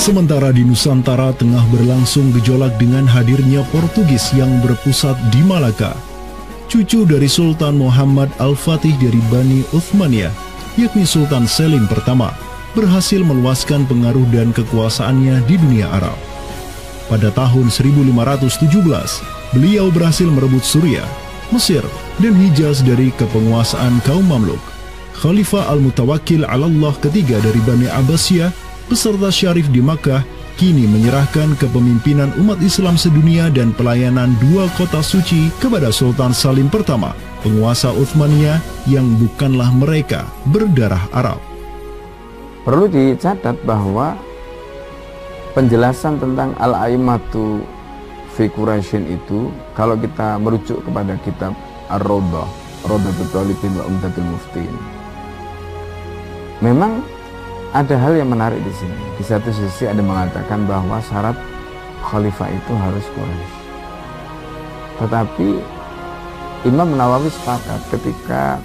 Sementara di Nusantara tengah berlangsung gejolak dengan hadirnya Portugis yang berpusat di Malaka. Cucu dari Sultan Muhammad Al-Fatih dari Bani Uthmaniyah, yakni Sultan Selim pertama, berhasil meluaskan pengaruh dan kekuasaannya di dunia Arab. Pada tahun 1517, beliau berhasil merebut Suriah, Mesir, dan Hijaz dari kepenguasaan kaum Mamluk. Khalifah Al-Mutawakkil 'ala Allah ketiga dari Bani Abbasiyah beserta Syarif di Makkah kini menyerahkan kepemimpinan umat Islam sedunia dan pelayanan dua kota suci kepada Sultan Salim pertama, penguasa Uthmaniyah yang bukanlah mereka berdarah Arab. Perlu dicatat bahwa penjelasan tentang Al-A'immatu fi Quraisyin itu, kalau kita merujuk kepada kitab Ar-Rawdah, Rawdatul Thalibin wa Umdatul Muftin, memang ada hal yang menarik di sini. Di satu sisi ada mengatakan bahwa syarat khalifah itu harus Quraisy. Tetapi Imam Nawawi sepakat ketika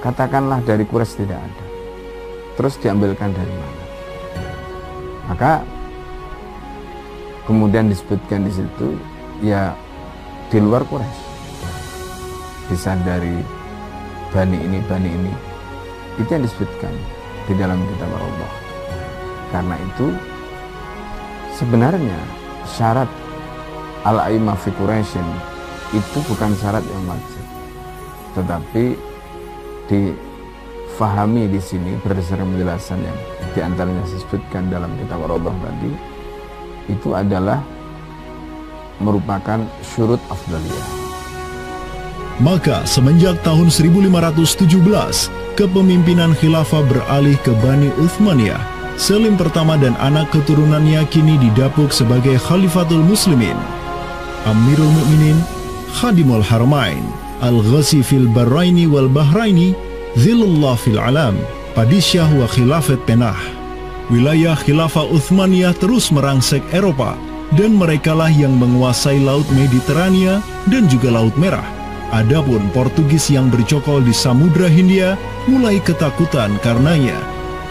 katakanlah dari Quraisy tidak ada, terus diambilkan dari mana? Maka kemudian disebutkan di situ ya di luar Quraisy, bisa dari bani ini, itu yang disebutkan di dalam kitab Allah. Karena itu sebenarnya syarat al-a'immah fi Quraisyin itu bukan syarat yang wajib, tetapi difahami di sini berdasarkan penjelasan yang diantaranya disebutkan dalam kitab Allah tadi, itu adalah merupakan syurut afdaliyah. Maka semenjak tahun 1517, kepemimpinan khilafah beralih ke Bani Uthmaniyah. Selim pertama dan anak keturunannya kini didapuk sebagai Khalifatul Muslimin. Amirul Mukminin, Khadimul Haramain, Al-Ghazi fil Barraini wal Bahraini, Zilullah fil Alam, Padisyah wa Khilafat Penah. Wilayah khilafah Uthmaniyah terus merangsek Eropa, dan merekalah yang menguasai Laut Mediterania dan juga Laut Merah. Adapun Portugis yang bercokol di Samudra Hindia mulai ketakutan karenanya.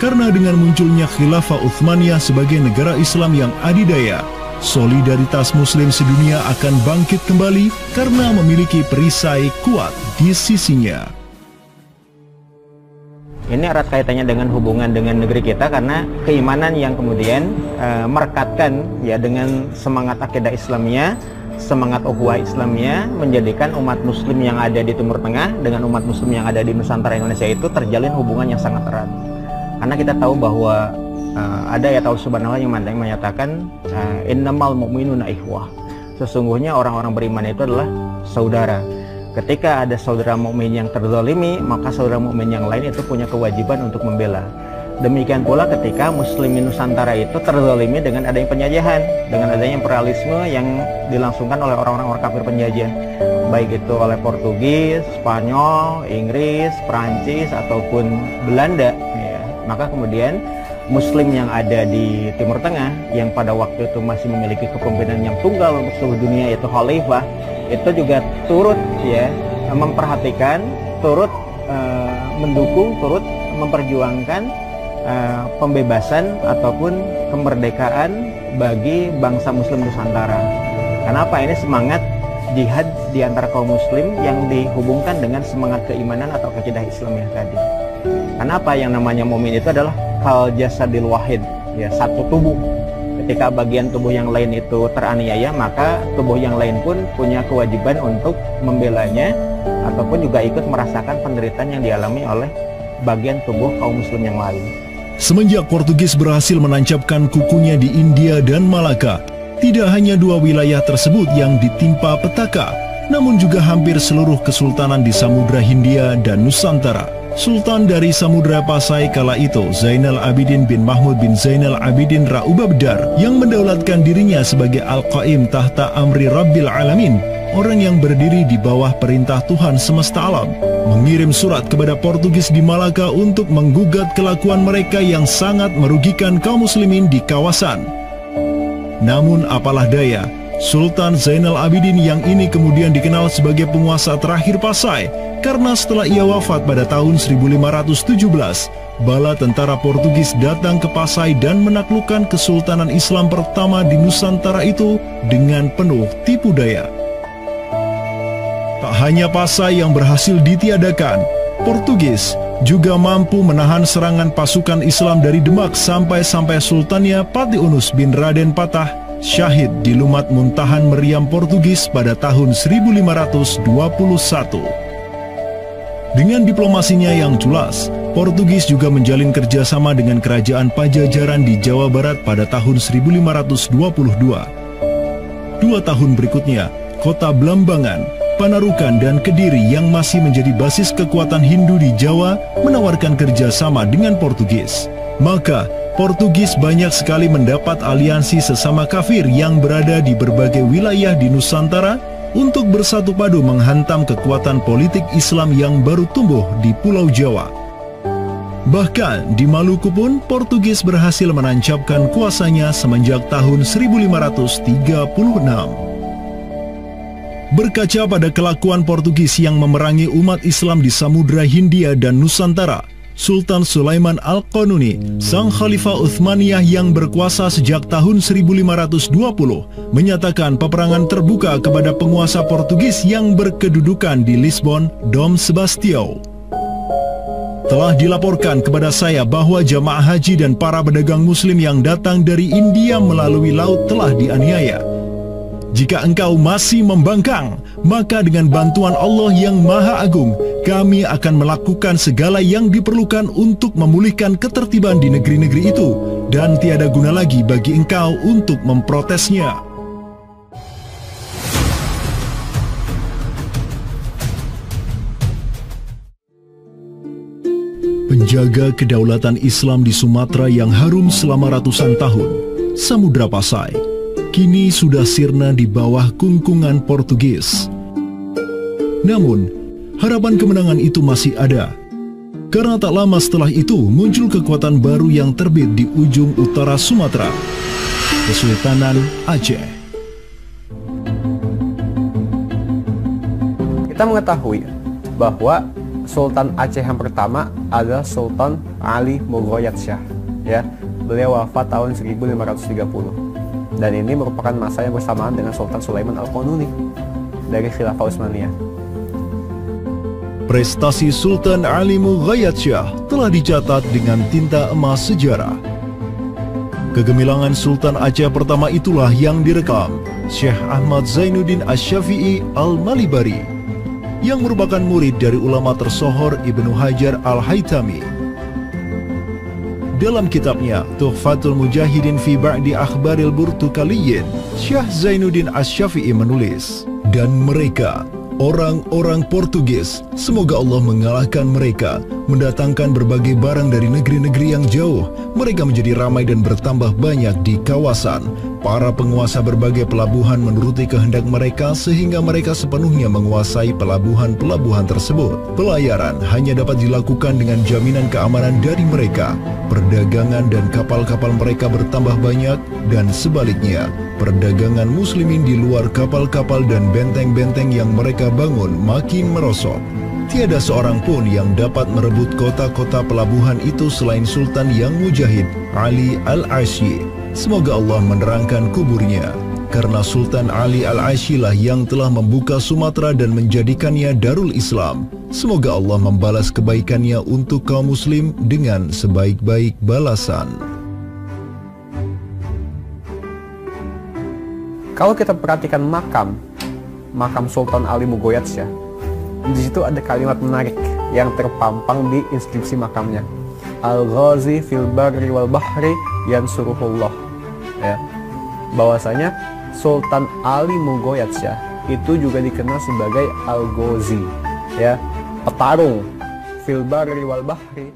Karena dengan munculnya khilafah Uthmaniyah sebagai negara Islam yang adidaya, solidaritas Muslim sedunia akan bangkit kembali karena memiliki perisai kuat di sisinya. Ini erat kaitannya dengan hubungan dengan negeri kita, karena keimanan yang kemudian merekatkan ya dengan semangat akidah Islamiyah, semangat ukhuwah Islamiyah, menjadikan umat muslim yang ada di Timur Tengah dengan umat muslim yang ada di Nusantara Indonesia itu terjalin hubungan yang sangat erat. Karena kita tahu bahwa ada ayat Allah Subhanahu yang menyatakan innamal mu'minuna ikhwah. Sesungguhnya orang-orang beriman itu adalah saudara. Ketika ada saudara mukmin yang terzalimi, maka saudara mukmin yang lain itu punya kewajiban untuk membela. Demikian pula ketika muslimin Nusantara itu terzalimi dengan adanya penjajahan, dengan adanya imperialisme yang dilangsungkan oleh orang-orang kafir penjajahan, baik itu oleh Portugis, Spanyol, Inggris, Perancis ataupun Belanda ya. Maka kemudian muslim yang ada di Timur Tengah yang pada waktu itu masih memiliki kepemimpinan yang tunggal untuk seluruh dunia, yaitu khalifah, itu juga turut ya memperhatikan, turut mendukung, turut memperjuangkan pembebasan ataupun kemerdekaan bagi bangsa muslim Nusantara. Kenapa? Ini semangat jihad di antara kaum muslim yang dihubungkan dengan semangat keimanan atau akidah Islamiyah tadi. Kenapa? Yang namanya mukmin itu adalah kal jasadil wahid, ya, satu tubuh. Ketika bagian tubuh yang lain itu teraniaya, maka tubuh yang lain pun punya kewajiban untuk membelanya ataupun juga ikut merasakan penderitaan yang dialami oleh bagian tubuh kaum muslim yang lain. Semenjak Portugis berhasil menancapkan kukunya di India dan Malaka, tidak hanya dua wilayah tersebut yang ditimpa petaka, namun juga hampir seluruh kesultanan di Samudra Hindia dan Nusantara. Sultan dari Samudra Pasai kala itu, Zainal Abidin bin Mahmud bin Zainal Abidin Ra'ubabdar, yang mendaulatkan dirinya sebagai Al-Qaim tahta Amri Rabbil Alamin, orang yang berdiri di bawah perintah Tuhan semesta alam, mengirim surat kepada Portugis di Malaka untuk menggugat kelakuan mereka yang sangat merugikan kaum muslimin di kawasan. Namun apalah daya, Sultan Zainal Abidin yang ini kemudian dikenal sebagai penguasa terakhir Pasai, karena setelah ia wafat pada tahun 1517, bala tentara Portugis datang ke Pasai dan menaklukkan Kesultanan Islam pertama di Nusantara itu dengan penuh tipu daya. Tak hanya Pasai yang berhasil ditiadakan, Portugis juga mampu menahan serangan pasukan Islam dari Demak sampai Sultannya Patiunus bin Raden Patah syahid di Lumat Muntahan Meriam Portugis pada tahun 1521. Dengan diplomasinya yang jelas, Portugis juga menjalin kerjasama dengan kerajaan Pajajaran di Jawa Barat pada tahun 1522. 2 tahun berikutnya, kota Blambangan, Panarukan, dan Kediri yang masih menjadi basis kekuatan Hindu di Jawa menawarkan kerjasama dengan Portugis. Maka, Portugis banyak sekali mendapat aliansi sesama kafir yang berada di berbagai wilayah di Nusantara untuk bersatu padu menghantam kekuatan politik Islam yang baru tumbuh di Pulau Jawa. Bahkan di Maluku pun Portugis berhasil menancapkan kuasanya semenjak tahun 1536. Berkaca pada kelakuan Portugis yang memerangi umat Islam di Samudra Hindia dan Nusantara, Sultan Sulaiman Al-Qanuni, sang Khalifah Uthmaniyah yang berkuasa sejak tahun 1520, menyatakan peperangan terbuka kepada penguasa Portugis yang berkedudukan di Lisbon, Dom Sebastião. Telah dilaporkan kepada saya bahwa jamaah haji dan para pedagang muslim yang datang dari India melalui laut telah dianiaya. Jika engkau masih membangkang, maka dengan bantuan Allah yang Maha Agung, kami akan melakukan segala yang diperlukan untuk memulihkan ketertiban di negeri-negeri itu, dan tiada guna lagi bagi engkau untuk memprotesnya. Penjaga kedaulatan Islam di Sumatera yang harum selama ratusan tahun, Samudra Pasai, kini sudah sirna di bawah kungkungan Portugis. Namun, harapan kemenangan itu masih ada. Karena tak lama setelah itu muncul kekuatan baru yang terbit di ujung utara Sumatera, Kesultanan Aceh. Kita mengetahui bahwa Sultan Aceh yang pertama adalah Sultan Ali Mughayat Shah. Ya, beliau wafat tahun 1530. Dan ini merupakan masa yang bersamaan dengan Sultan Sulaiman Al-Qanuni dari Khilafah Utsmaniyah. Prestasi Sultan Ali Mughayat Shah telah dicatat dengan tinta emas sejarah. Kegemilangan Sultan Aceh pertama itulah yang direkam Syekh Ahmad Zainuddin Asy-Syafi'i Al-Malibari, yang merupakan murid dari ulama tersohor Ibnu Hajar Al-Haytami. Dalam kitabnya Tuhfatul Mujahidin fi Ba'di Akhbaril Burtukaliyin, Syekh Zainuddin Asy-Syafi'i menulis, dan mereka, orang-orang Portugis, semoga Allah mengalahkan mereka, mendatangkan berbagai barang dari negeri-negeri yang jauh. Mereka menjadi ramai dan bertambah banyak di kawasan. Para penguasa berbagai pelabuhan menuruti kehendak mereka sehingga mereka sepenuhnya menguasai pelabuhan-pelabuhan tersebut. Pelayaran hanya dapat dilakukan dengan jaminan keamanan dari mereka. Perdagangan dan kapal-kapal mereka bertambah banyak, dan sebaliknya, perdagangan muslimin di luar kapal-kapal dan benteng-benteng yang mereka bangun makin merosot. Tiada seorang pun yang dapat merebut kota-kota pelabuhan itu selain Sultan yang mujahid, Ali Al-Asy. Semoga Allah menerangkan kuburnya. Karena Sultan Ali Al-Asy lah yang telah membuka Sumatera dan menjadikannya Darul Islam. Semoga Allah membalas kebaikannya untuk kaum muslim dengan sebaik-baik balasan. Kalau kita perhatikan makam Sultan Ali Mughayat Shah, di situ ada kalimat menarik yang terpampang di inskripsi makamnya. Al-Ghazi fil barri wal bahri yansuruhullah. Ya, bahwasanya Sultan Ali Mughayat Shah itu juga dikenal sebagai Al-Ghazi, ya, petarung fil barri wal bahri